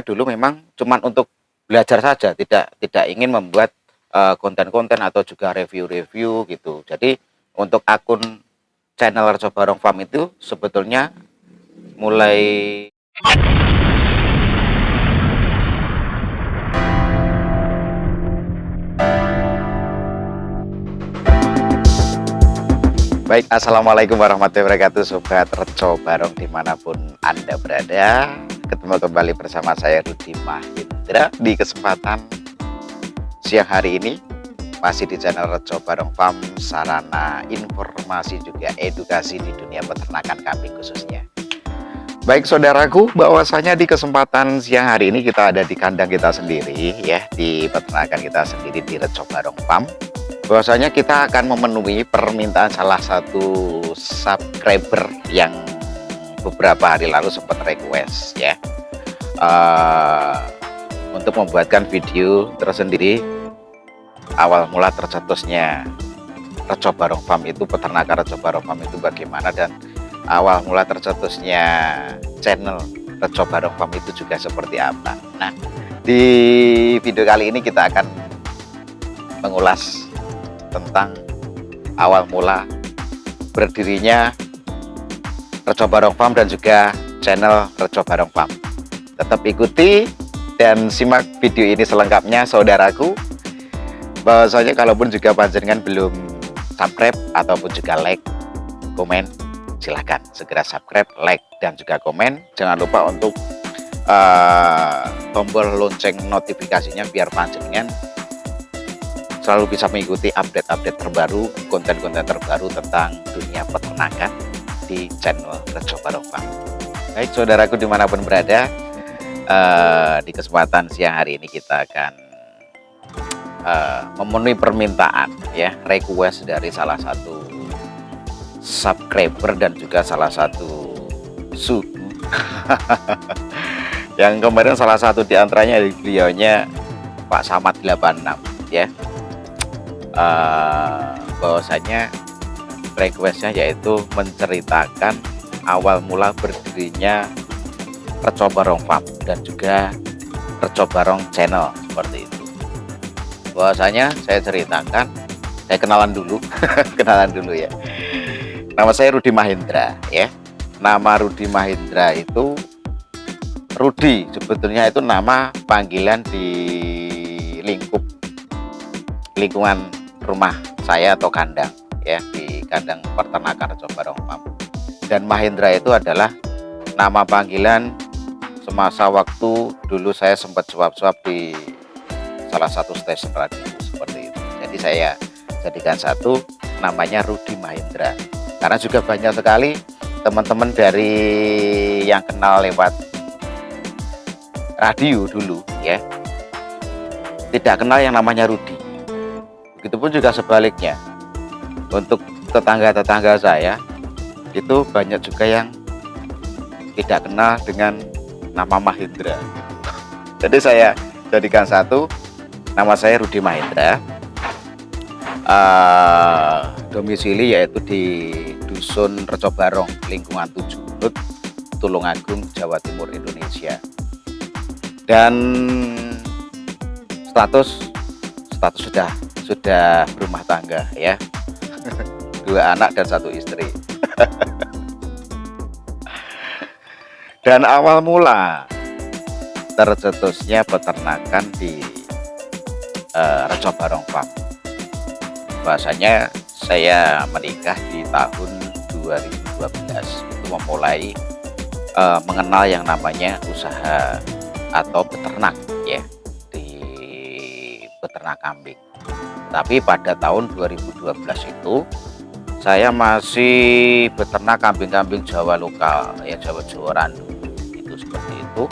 dulu memang cuman untuk belajar saja, tidak ingin membuat konten-konten atau juga review-review gitu. Jadi untuk akun channel Reco Barong Farm itu sebetulnya mulai baik. Assalamualaikum warahmatullahi wabarakatuh, Sobat Reco Barong dimanapun Anda berada. Ketemu kembali bersama saya Rudi Mahendra di kesempatan siang hari ini, masih di channel Reco Barong Farm, sarana informasi juga edukasi di dunia peternakan kambing khususnya. Baik saudaraku, bahwasanya di kesempatan siang hari ini kita ada di kandang kita sendiri ya, di peternakan kita sendiri di Reco Barong Farm. Bahwasanya kita akan memenuhi permintaan salah satu subscriber yang beberapa hari lalu sempat request ya, untuk membuatkan video tersendiri awal mula tercetusnya Reco Barong Farm itu, peternakan Reco Barong Farm itu bagaimana, dan awal mula tercetusnya channel Reco Barong Farm itu juga seperti apa. Nah, di video kali ini kita akan mengulas tentang awal mula berdirinya Reco Barong Farm dan juga channel Reco Barong Farm. Tetap ikuti dan simak video ini selengkapnya saudaraku. Bahwasanya kalaupun juga panjenengan belum subscribe ataupun juga like, komen, silahkan segera subscribe, like, dan juga komen. Jangan lupa untuk tombol lonceng notifikasinya biar panjenengan selalu bisa mengikuti update-update terbaru, konten-konten terbaru tentang dunia peternakan di channel Reco Barong Farm. Baik saudaraku dimanapun berada, di kesempatan siang hari ini kita akan memenuhi permintaan ya, request dari salah satu subscriber dan juga salah satu suhu yang kemarin salah satu diantaranya beliaunya Pak Samad 86 ya. Bahwasanya requestnya yaitu menceritakan awal mula berdirinya Reco Barong Farm dan juga Reco Barong Channel seperti itu. Bahwasanya saya ceritakan, saya kenalan dulu kenalan dulu ya. Nama saya Rudi Mahendra ya. Nama Rudi Mahendra itu, Rudi sebetulnya itu nama panggilan di lingkungan rumah saya atau kandang ya, di kandang peternakan Reco Barong Farm. Dan Mahendra itu adalah nama panggilan semasa waktu dulu saya sempat suap-suap di salah satu stasiun radio seperti itu. Jadi saya jadikan satu, namanya Rudi Mahendra. Karena juga banyak sekali teman-teman dari yang kenal lewat radio dulu ya, tidak kenal yang namanya Rudi. Begitupun juga sebaliknya, untuk tetangga-tetangga saya itu banyak juga yang tidak kenal dengan nama Mahendra. Jadi saya jadikan satu, nama saya Rudi Mahendra, domisili yaitu di Dusun Reco Barong, lingkungan 7 Lut, Tulungagung, Jawa Timur, Indonesia. Dan status sudah berumah tangga ya, 2 anak dan 1 istri. Dan awal mula tercetusnya peternakan di Reco Barong Farm, bahasanya saya menikah di tahun 2012, itu memulai mengenal yang namanya usaha atau beternak ya, di beternak kambing. Tapi pada tahun 2012 itu saya masih beternak kambing-kambing Jawa lokal ya, Jawa Randu itu seperti itu.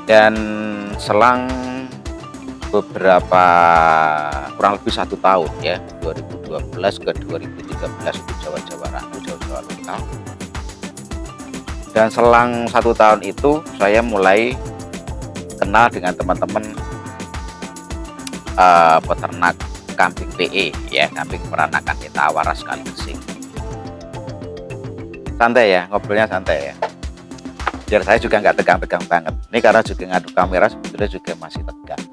Dan selang beberapa, kurang lebih 1 tahun ya, 2012 ke 2013 itu Jawa Randu, Jawa lokal. Dan selang 1 tahun itu saya mulai kenal dengan teman-teman peternak kambing PE ya, kambing peranakan kita waras kali gesing. Santai ya, ngobrolnya santai ya. Biar saya juga nggak tegang-tegang banget. Ini karena juga ngadu kamera sebetulnya juga masih tegang.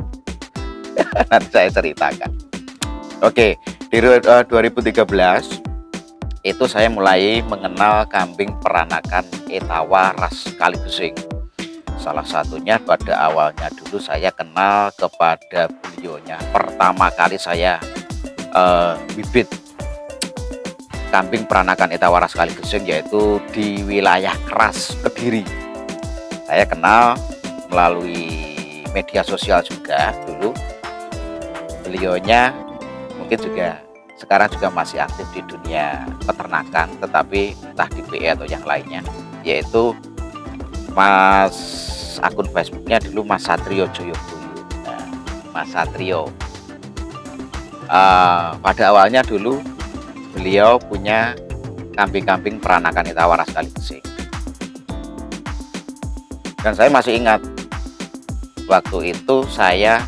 Nanti saya ceritakan. Oke, di 2013 itu saya mulai mengenal kambing peranakan Etawa ras Kaligesing. Salah satunya pada awalnya dulu saya kenal kepada beliaunya. Pertama kali saya bibit kambing peranakan Etawa ras Kaligesing yaitu di wilayah Keras, Kediri. Saya kenal melalui media sosial juga dulu. Beliaunya mungkin juga sekarang juga masih aktif di dunia peternakan, tetapi entah di PE atau yang lainnya, yaitu akun Facebooknya dulu Mas Satrio Joyoboyo. Nah, Mas Satrio pada awalnya dulu beliau punya kambing-kambing peranakan Etawa ras Kaligesing, dan saya masih ingat waktu itu saya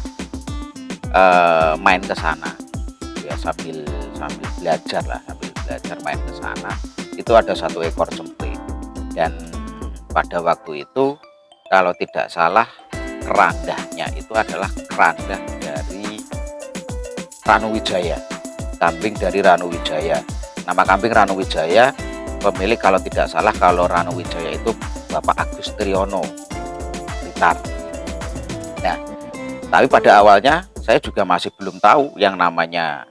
main ke sana ya, sambil belajar main ke sana. Itu ada 1 ekor cempe, dan pada waktu itu kalau tidak salah kerandanya itu adalah kerandah dari Ranu Wijaya, kambing dari Ranu Wijaya. Nama kambing Ranu Wijaya, pemilik kalau tidak salah, kalau Ranu Wijaya itu Bapak Agus Triyono Blitar. Nah, tapi pada awalnya saya juga masih belum tahu yang namanya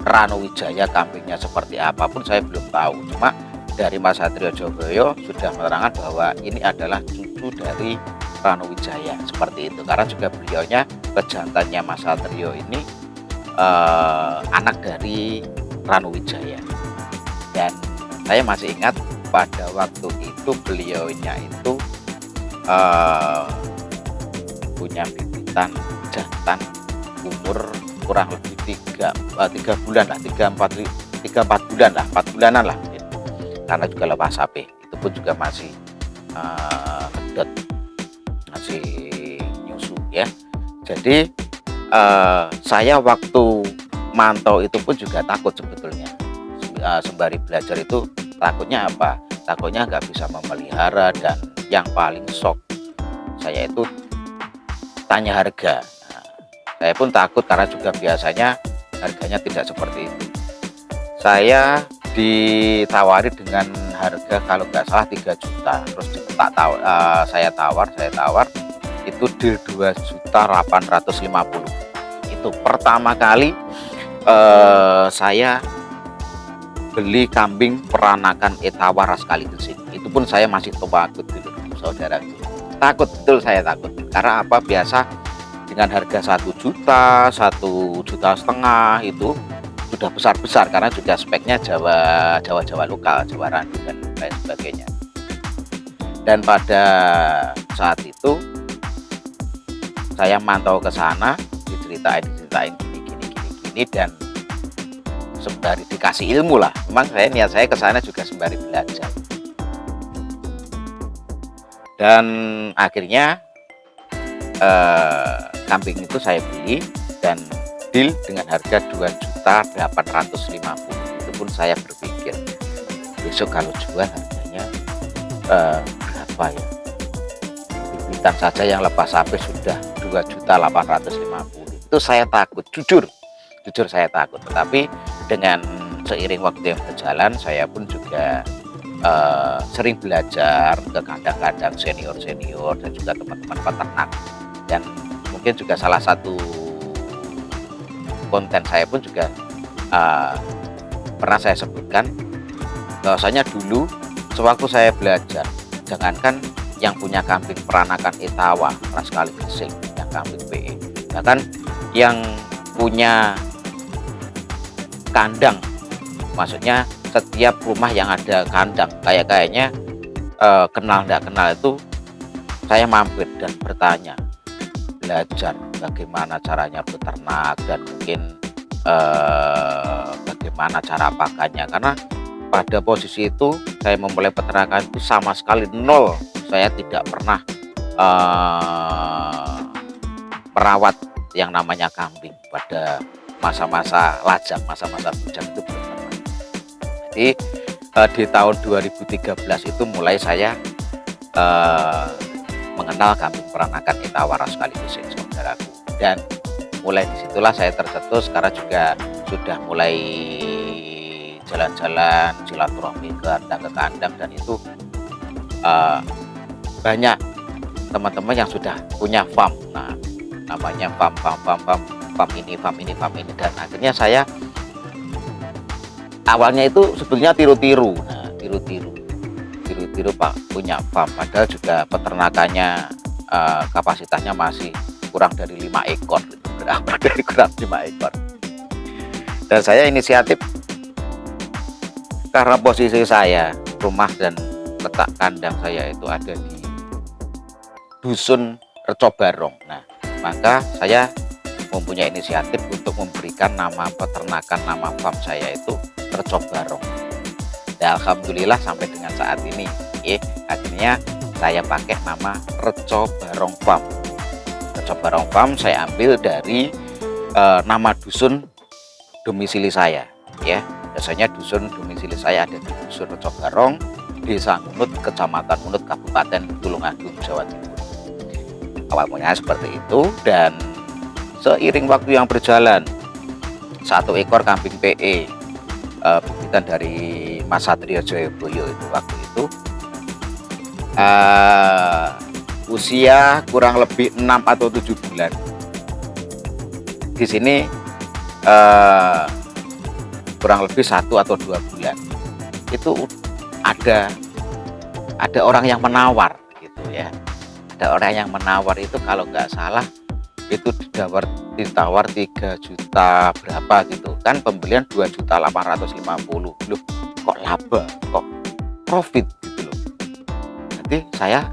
Ranu Wijaya, kambingnya seperti apapun saya belum tahu. Cuma dari Mas Satrio Joyoboyo sudah menerangkan bahwa ini adalah cucu dari Ranu Wijaya, seperti itu. Karena juga beliaunya, pejantannya Mas Satrio ini anak dari Ranu Wijaya. Dan saya masih ingat pada waktu itu beliaunya itu punya bibitan jantan umur kurang lebih 3 bulan lah, 3-4 bulan lah, 4 bulanan lah mungkin. Karena juga lepas HP, itu pun juga masih kedot, masih nyusu ya. Jadi saya waktu mantau itu pun juga takut sebetulnya. Sembari belajar itu takutnya apa? Takutnya nggak bisa memelihara, dan yang paling shock saya itu tanya harga. Nah, saya pun takut karena juga biasanya harganya tidak seperti itu. Saya ditawari dengan harga kalau nggak salah 3 juta, terus saya tawar itu deal 2.850.000. Itu pertama kali saya beli kambing peranakan Etawa ras Kaligesing. Itu pun saya masih takut dulu, saudara. Takut, betul saya takut. Karena apa? Biasa dengan harga 1 juta, 1,5 juta itu sudah besar-besar, karena juga speknya Jawa lokal, Jawa Randu dan lain sebagainya. Dan pada saat itu saya mantau ke sana, diceritain gini, dan sembari dikasih ilmu lah. Memang niat saya ke sana juga sembari belajar. Dan akhirnya kambing itu saya beli dan deal dengan harga 2.850.000. Itu pun saya berpikir besok kalau jual harganya berapa ya? Bibitan saja yang lepas HP sudah 2.850.000. Itu saya takut, jujur saya takut. Tetapi dengan seiring waktu yang berjalan, saya pun juga sering belajar ke kandang-kandang senior dan juga teman-teman peternak. Dan mungkin juga salah satu konten saya pun juga pernah saya sebutkan bahwasanya dulu sewaktu saya belajar, jangankan yang punya kambing peranakan Etawa ras Kaligesing, yang kambing PE, bahkan yang punya kandang, maksudnya setiap rumah yang ada kandang, kayaknya kenal nggak kenal itu saya mampir dan bertanya, belajar bagaimana caranya beternak, dan mungkin bagaimana cara pakannya. Karena pada posisi itu saya memulai peternakan itu sama sekali nol. Saya tidak pernah merawat yang namanya kambing pada masa-masa lajang, masa-masa bujang itu belum pernah. Jadi di tahun 2013 itu mulai saya eh, mengenal kambing peranakan Etawara sekaligus ya, saudaraku. Dan mulai disitulah saya tercetus karena juga sudah mulai jalan-jalan silaturahmi ke kandang dan itu banyak teman-teman yang sudah punya farm. Nah, namanya farm ini dan akhirnya saya awalnya itu sebetulnya tiru-tiru. Nah, tiru-tiru Pak punya farm, padahal juga peternakannya kapasitasnya masih kurang dari 5 ekor, kurang dari 5 ekor. Dan saya inisiatif karena posisi saya, rumah dan letak kandang saya itu ada di dusun Reco Barong. Nah, maka saya mempunyai inisiatif untuk memberikan nama peternakan, nama farm saya itu Reco Barong. Dan alhamdulillah sampai dengan saat ini, akhirnya saya pakai nama Reco Barong Farm. Reco Barong Farm saya ambil dari nama dusun domisili saya, ya. Biasanya dusun domisili saya ada di dusun Reco Barong, Desa Ngunut, Kecamatan Ngunut, Kabupaten Tulungagung, Jawa Timur. Awal mulanya seperti itu, dan seiring waktu yang berjalan, 1 ekor kambing PE bibitan dari Mas Satrio Joyoboyo itu waktu itu usia kurang lebih 6 atau 7 bulan. Di sini kurang lebih 1 atau 2 bulan itu ada orang yang menawar gitu ya. Ada orang yang menawar itu kalau nggak salah itu ditawar 3 juta berapa gitu kan, pembelian 2.850.000. Loh, kok laba, kok profit gitu loh. Nanti saya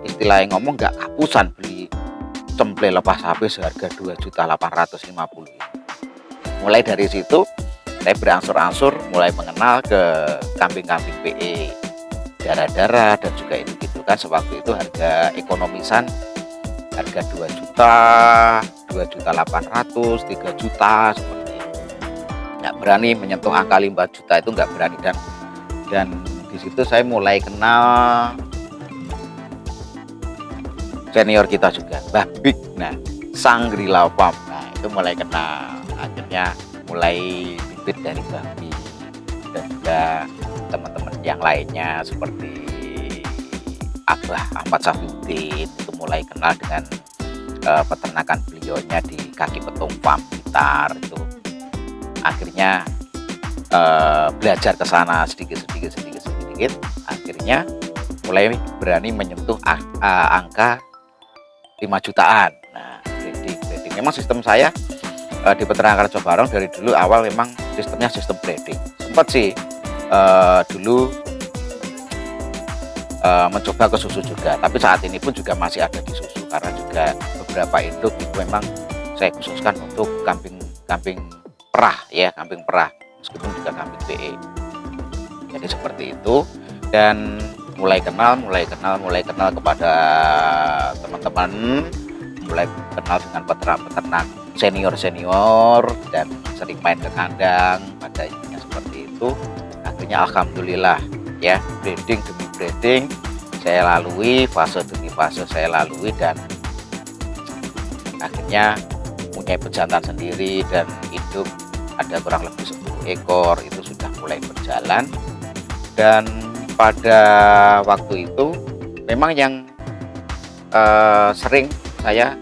istilahnya ngomong nggak kapusan beli cemple lepas HP seharga 2.850.000. Mulai dari situ saya berangsur-angsur mulai mengenal ke kambing-kambing PE darah-darah dan juga itu gitu kan. Sewaktu itu harga ekonomisan harga 2 juta, 2.800.000, 3 juta seperti itu. Nggak berani menyentuh angka 5 juta itu, nggak berani. Dan di situ saya mulai kenal senior kita juga, Mbah Big. Nah, Sangrila Farm. Nah, itu mulai kenal. Akhirnya mulai bibit dari Mbah Big dan juga teman-teman yang lainnya seperti Abah Ahmad Safiuddin, itu mulai kenal dengan peternakan beliaunya di Kaki Petung Farm Blitar itu. Akhirnya belajar ke sana sedikit. Akhirnya mulai berani menyentuh angka 5 jutaan. Nah, breeding. Memang sistem saya di peternakan Reco Barong dari dulu awal memang sistemnya sistem breeding. Sempat sih dulu mencoba ke susu juga, tapi saat ini pun juga masih ada di susu karena juga beberapa induk itu memang saya khususkan untuk kambing perah ya, kambing perah meskipun juga kambing PE. Jadi seperti itu, dan mulai kenal kepada teman-teman, mulai kenal dengan peternak senior dan sering main ke kandang pada intinya seperti itu. Akhirnya alhamdulillah ya, breeding demi breeding saya lalui, fase demi fase saya lalui, dan akhirnya punya pejantan sendiri dan hidup ada kurang lebih 10 ekor. Itu sudah mulai berjalan, dan pada waktu itu memang yang sering saya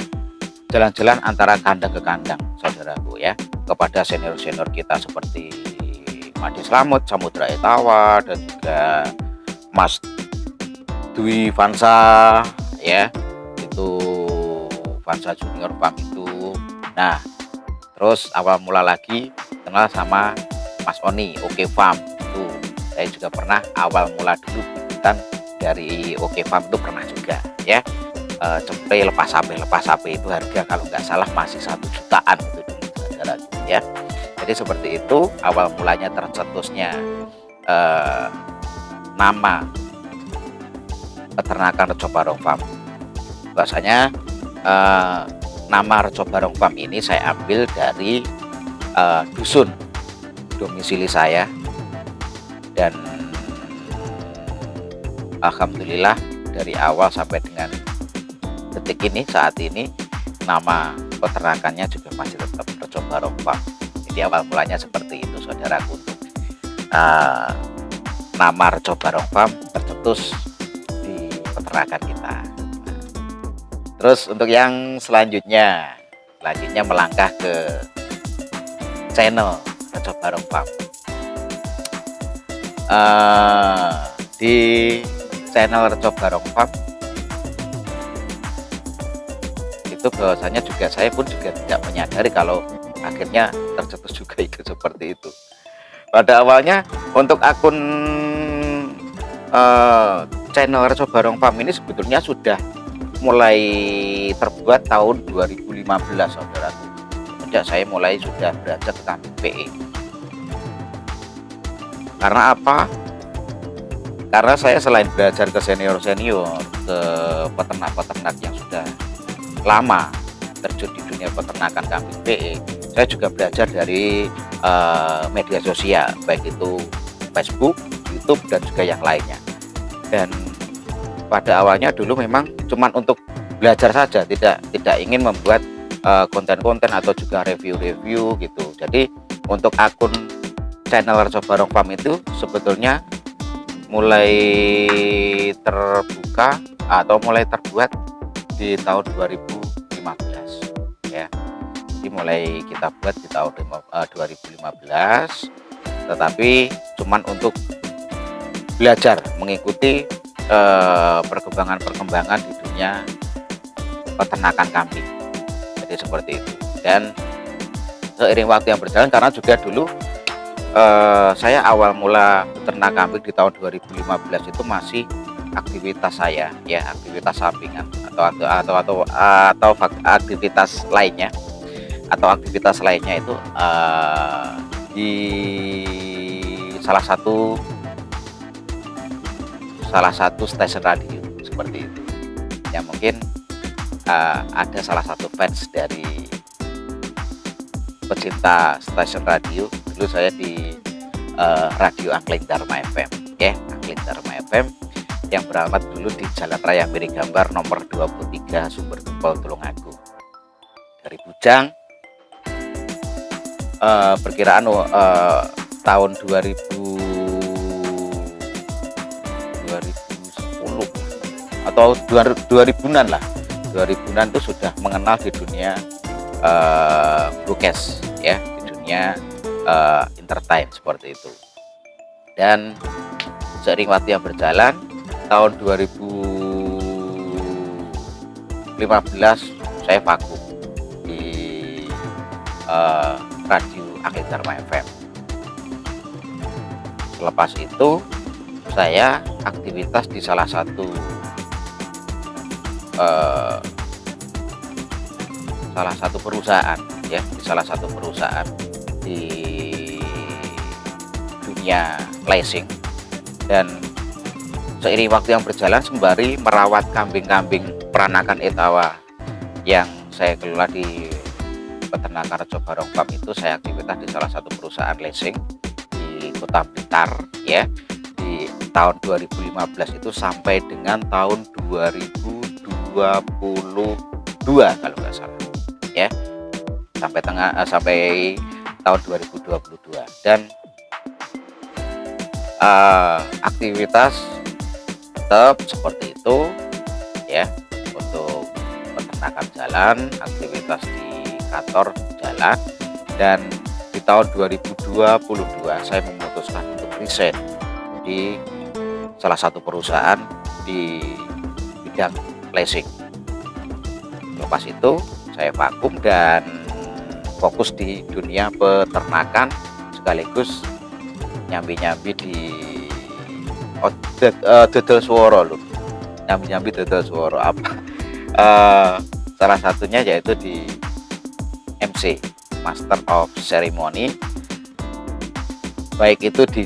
jalan-jalan antara kandang ke kandang, saudaraku ya, kepada senior-senior kita seperti Madi Slamet, Samudra Etawa, dan juga Mas Dwi Vansa ya, itu Vansa Junior Farm itu. Nah, terus awal mula lagi kenal sama Mas Oni Oke Farm itu. Saya juga pernah awal mula dulu bibitan dari Oke Farm itu pernah juga ya. Cempe lepas HP itu harga kalau nggak salah masih 1 jutaan itu dulu, saudara ya. Jadi seperti itu awal mulanya tercetusnya nama peternakan Reco Barong Farm. Bahasanya nama Reco Barong Farm ini saya ambil dari dusun domisili saya, dan alhamdulillah dari awal sampai dengan detik ini, saat ini, nama peternakannya juga masih tetap Rejo Barong Farm. Jadi awal mulanya seperti itu, saudaraku. Nama Rejo Barong Farm tercetus di peternakan kita. Terus untuk yang selanjutnya melangkah ke channel Rejo Barong Farm. Di channel Rejo Barong Farm itu bahwasanya juga saya pun juga tidak menyadari kalau akhirnya tercetus juga ikut seperti itu. Pada awalnya untuk akun channel Rejo Barong Farm ini sebetulnya sudah mulai terbuat tahun 2015, saudaraku. Sejak saya mulai sudah belajar ke kambing PE. Karena apa? Karena saya selain belajar ke senior-senior, ke peternak-peternak yang sudah lama terjun di dunia peternakan kambing PE, saya juga belajar dari media sosial, baik itu Facebook, YouTube, dan juga yang lainnya. Dan pada awalnya dulu memang cuman untuk belajar saja, tidak ingin membuat konten-konten atau juga review-review gitu. Jadi untuk akun channel Rejo Barong Farm itu sebetulnya mulai terbuka atau mulai terbuat di tahun 2015 ya. Jadi mulai kita buat di tahun 2015, tetapi cuman untuk belajar mengikuti perkembangan di dunia peternakan kambing. Jadi seperti itu. Dan seiring waktu yang berjalan, karena juga dulu saya awal mula beternak kambing di tahun 2015 itu masih aktivitas saya ya, aktivitas sampingan atau aktivitas lainnya, itu di salah satu stasiun radio seperti itu. Yang mungkin ada salah satu fans dari pecinta stasiun radio. Dulu saya di radio Angling Dharma FM ya, Angling Dharma FM yang beralamat dulu di Jalan Raya Mirigambar nomor 23 Sumber Gempol Tulungagung. Dari Bujang, perkiraan tahun 2010 atau 2000-an lah, 2000-an itu sudah mengenal di dunia broadcast ya, di dunia entertain seperti itu. Dan seiring waktu yang berjalan, tahun 2015 saya vakum di radio Angling Dharma FM. Selepas itu saya aktivitas di salah satu perusahaan ya, di salah satu perusahaan di dunia leasing. Dan seiring waktu yang berjalan, sembari merawat kambing-kambing peranakan Etawa yang saya kelola di peternakan Rejo Barong Farm itu, saya aktivitas di salah satu perusahaan leasing di Kota Blitar ya, di tahun 2015 itu sampai dengan tahun 2022 kalau nggak salah ya, sampai tahun 2022. Dan aktivitas tetap seperti itu ya, untuk peternakan jalan, aktivitas di kantor jalan. Dan di tahun 2022 saya memutuskan untuk resign di salah satu perusahaan di bidang leasing. Lepas itu saya vakum dan fokus di dunia peternakan, sekaligus nyambi-nyambi di dodol swara loh, nyambi-nyambi dodol swara apa, salah satunya yaitu di MC, Master of Ceremony, baik itu di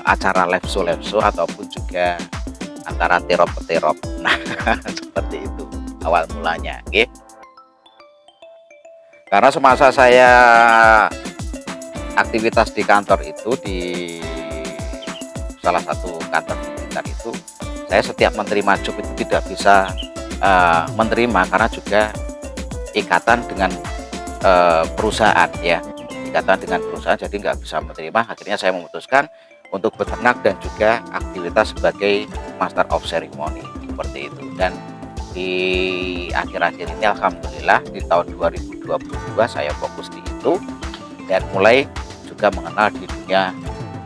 acara live show ataupun juga antara terop. Nah seperti itu awal mulanya okay? Karena semasa saya aktivitas di kantor itu, di salah satu kantor di Blitar itu, saya setiap menerima job itu tidak bisa menerima karena juga ikatan dengan perusahaan ya, ikatan dengan perusahaan, jadi nggak bisa menerima. Akhirnya saya memutuskan untuk beternak dan juga aktivitas sebagai Master of Ceremony seperti itu. Dan di akhir-akhir ini alhamdulillah di tahun 2022 saya fokus di itu dan mulai juga mengenal di dunia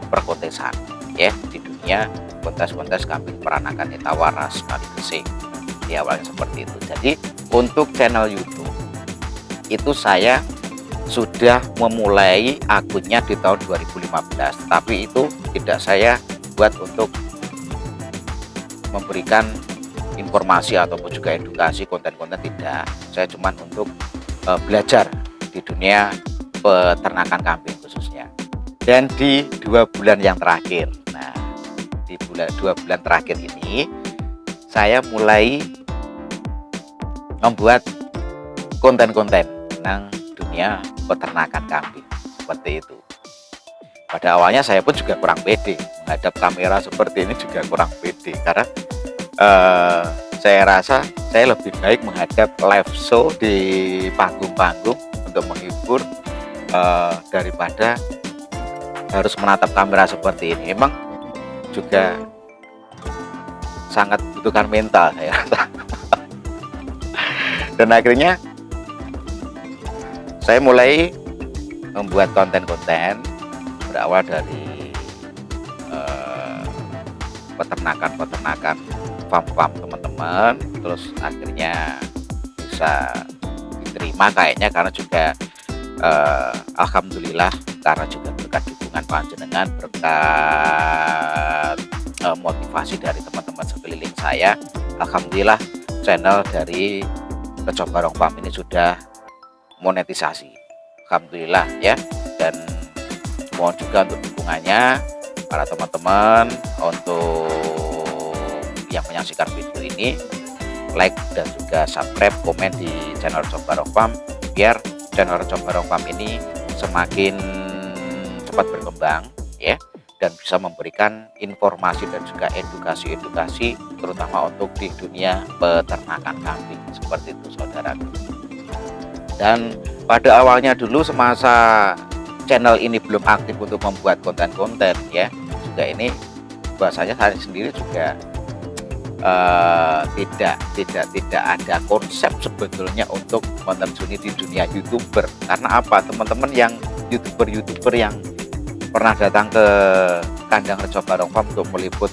perkontesan ya, di dunia kontes-kontes kambing peranakan Etawaras Kali Gesing. Di awalnya seperti itu. Jadi untuk channel YouTube itu saya sudah memulai akunnya di tahun 2015, tapi itu tidak saya buat untuk memberikan informasi ataupun juga edukasi konten-konten, tidak. Saya cuman untuk belajar di dunia peternakan kambing khususnya. Dan di 2 bulan yang terakhir, nah di 2 bulan terakhir ini saya mulai membuat konten-konten tentang dunia peternakan kambing seperti itu. Pada awalnya saya pun juga kurang pede menghadap kamera seperti ini, juga kurang pede karena saya rasa saya lebih baik menghadap live show di panggung-panggung untuk menghibur daripada harus menatap kamera seperti ini. Memang juga sangat butuhkan mental saya rasa. Dan akhirnya saya mulai membuat konten-konten berawal dari peternakan farm-farm teman-teman, terus akhirnya bisa diterima kayaknya karena juga alhamdulillah karena juga berkat dukungan panjenengan, berkat motivasi dari teman-teman sekeliling saya, alhamdulillah channel dari Reco Barong Farm ini sudah monetisasi, alhamdulillah ya. Dan mohon juga untuk dukungannya para teman-teman untuk yang menyaksikan video ini, like dan juga subscribe, komen di channel Reco Barong Farm biar channel Reco Barong Farm ini semakin cepat berkembang ya, dan bisa memberikan informasi dan juga edukasi terutama untuk di dunia peternakan kambing seperti itu saudaraku. Dan pada awalnya dulu semasa channel ini belum aktif untuk membuat konten-konten ya, juga ini bahasanya saya sendiri juga tidak ada konsep sebetulnya untuk menerjuni di dunia YouTuber. Karena apa, teman-teman yang YouTuber yang pernah datang ke kandang Reco Barong Farm untuk meliput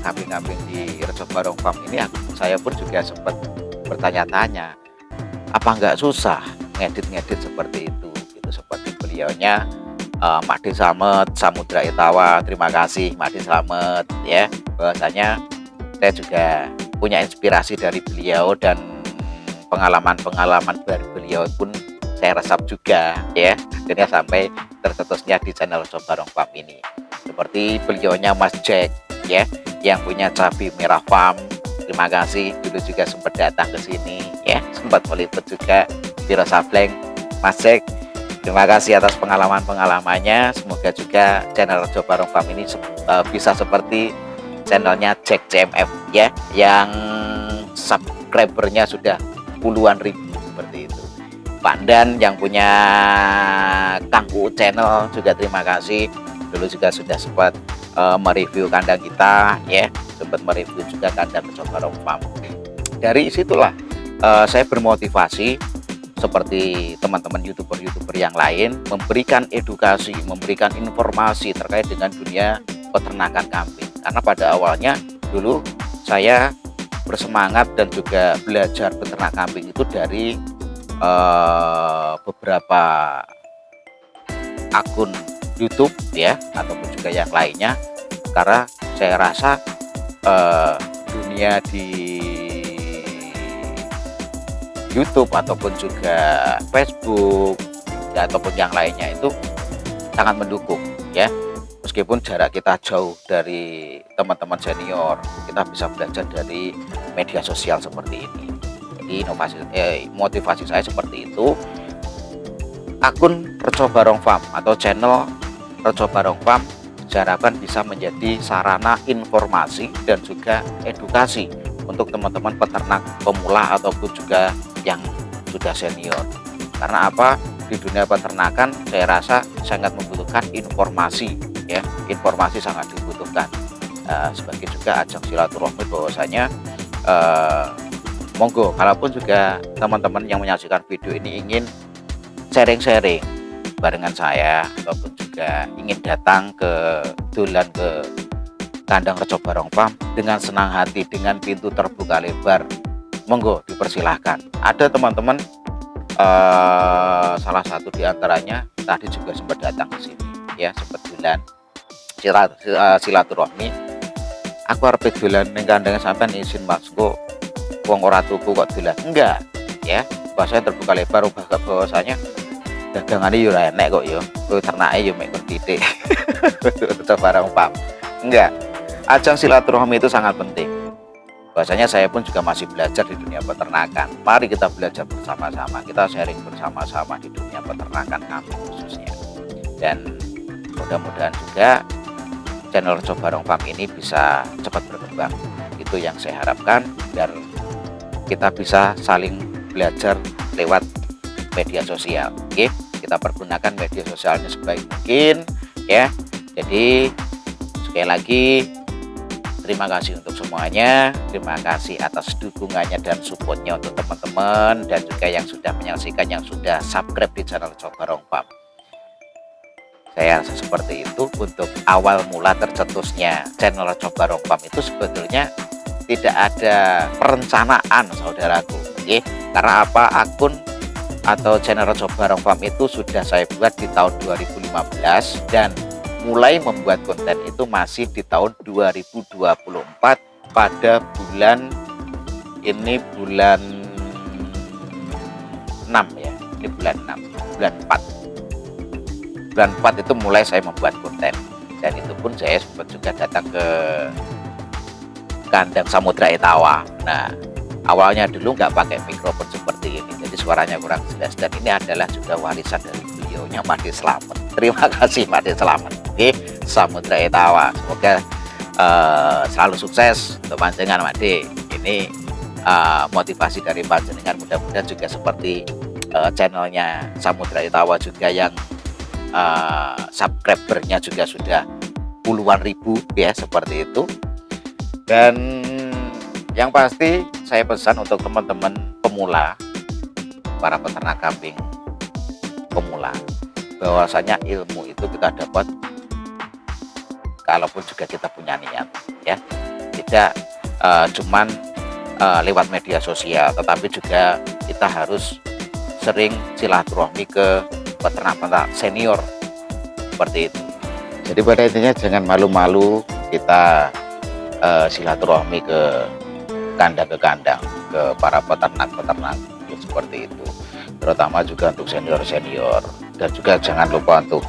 kambing-kambing di Reco Barong Farm ini, saya pun juga sempat bertanya-tanya, apa nggak susah ngedit seperti itu gitu, seperti beliaunya Made Slamet, Samudra Etawa. Terima kasih Made Slamet ya, bahwasanya saya juga punya inspirasi dari beliau dan pengalaman dari beliau pun saya resap juga ya, akhirnya sampai tercetusnya di channel Reco Barong Farm ini. Seperti beliaunya Mas Jack ya, yang punya cabai merah farm. Terima kasih, dulu juga sempat datang ke sini ya, sempat meliput juga di Rosableng. Mas Jack, terima kasih atas pengalamannya. Semoga juga channel Reco Barong Farm ini bisa seperti channelnya Jack CMF ya, yang subscribernya sudah puluhan ribu seperti itu. Pandan yang punya Kang U channel juga terima kasih, dulu juga sudah sempat mereview kandang kita ya, sempat mereview juga kandang Reco Barong Farm. Dari situlah saya bermotivasi seperti teman-teman YouTuber yang lain, memberikan edukasi, memberikan informasi terkait dengan dunia peternakan kambing. Karena pada awalnya dulu saya bersemangat dan juga belajar beternak kambing itu dari beberapa akun YouTube ya, ataupun juga yang lainnya, karena saya rasa dunia di YouTube ataupun juga Facebook ya, ataupun yang lainnya itu sangat mendukung ya. Meskipun jarak kita jauh dari teman-teman senior, kita bisa belajar dari media sosial seperti ini. Jadi motivasi saya seperti itu. Akun Reco Barong Farm atau channel Reco Barong Farm saya harapkan bisa menjadi sarana informasi dan juga edukasi untuk teman-teman peternak pemula ataupun juga yang sudah senior. Karena apa? Di dunia peternakan saya rasa sangat membutuhkan informasi, ya, informasi sangat dibutuhkan. Sebagai juga ajang silaturahmi bahwasanya monggo, kalaupun juga teman-teman yang menyaksikan video ini ingin sharing-sharing barengan saya ataupun juga ingin datang ke dolan ke kandang Reco Barong Farm dengan senang hati, dengan pintu terbuka lebar, monggo dipersilahkan. Ada teman-teman salah satu diantaranya tadi juga sempat datang ke sini, ya, sempat dolan silaturahmi. Aku harus dolan ning kandang sampean izin Mas, kok wong ora tuku kok dolan. Enggak, ya, bahasanya terbuka lebar, bahwasanya dagangannya yo enek kok yo, ternake yo mek titik. Reco Barong Farm. Enggak. Ajang silaturahmi itu sangat penting. Bahwasanya saya pun juga masih belajar di dunia peternakan. Mari kita belajar bersama-sama, kita sharing bersama-sama di dunia peternakan kambing khususnya. Dan mudah-mudahan juga channel Reco Barong Farm ini bisa cepat berkembang. Itu yang saya harapkan, biar kita bisa saling belajar lewat media sosial. Oke, kita pergunakan media sosialnya sebaik mungkin, ya. Jadi sekali lagi terima kasih untuk semuanya, terima kasih atas dukungannya dan supportnya untuk teman-teman dan juga yang sudah menyaksikan, yang sudah subscribe di channel Reco Barong Farm. Saya rasa seperti itu untuk awal mula tercetusnya channel Reco Barong Farm itu sebetulnya tidak ada perencanaan, saudaraku. Oke, karena apa? Akun atau channel Reco Barong Farm itu sudah saya buat di tahun 2015 dan mulai membuat konten itu masih di tahun 2024 pada bulan ini, bulan 6 ya, ini bulan 6, bulan 4 itu mulai saya membuat konten, dan itu pun saya sempat juga datang ke kandang Samudra Etawa. Nah, awalnya dulu nggak pakai mikrofon seperti ini, jadi suaranya kurang jelas, dan ini adalah juga warisan dari beliaunya Made Slamet. Terima kasih Made Slamet. Oke, Samudra Etawa, semoga selalu sukses untuk panjenengan Made. Ini motivasi dari panjenengan, mudah-mudahan juga seperti channelnya Samudra Etawa juga yang subscribernya juga sudah puluhan ribu, ya, seperti itu. Dan yang pasti saya pesan untuk teman-teman pemula, para peternak kambing pemula, bahwasanya ilmu itu kita dapat kalaupun juga kita punya niat, ya, tidak cuman lewat media sosial, tetapi juga kita harus sering silaturahmi ke peternak-peternak senior seperti itu. Jadi pada intinya jangan malu-malu kita silaturahmi ke kandang ke para peternak seperti itu, terutama juga untuk senior dan juga jangan lupa untuk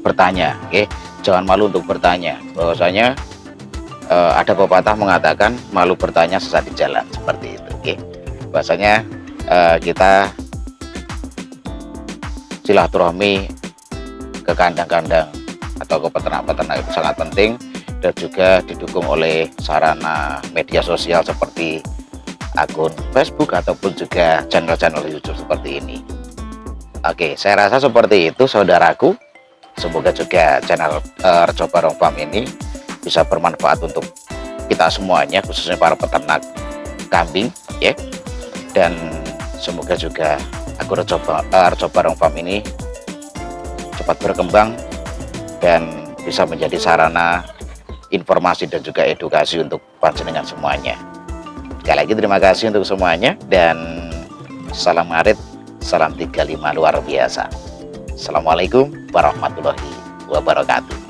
bertanya. Oke, jangan malu untuk bertanya, bahwasanya ada pepatah mengatakan malu bertanya sesat di jalan, seperti itu. Oke, bahwasanya kita silaturahmi ke kandang-kandang atau ke peternak-peternak itu sangat penting, dan juga didukung oleh sarana media sosial seperti akun Facebook ataupun juga channel-channel YouTube seperti ini. Oke, saya rasa seperti itu, saudaraku. Semoga juga channel Reco Barong Farm ini bisa bermanfaat untuk kita semuanya, khususnya para peternak kambing, ya. Dan semoga juga akun Reco Barong Farm ini cepat berkembang dan bisa menjadi sarana informasi dan juga edukasi untuk panjenengan semuanya. Sekali lagi terima kasih untuk semuanya, dan salam ngarit, salam 35 luar biasa. Assalamualaikum warahmatullahi wabarakatuh.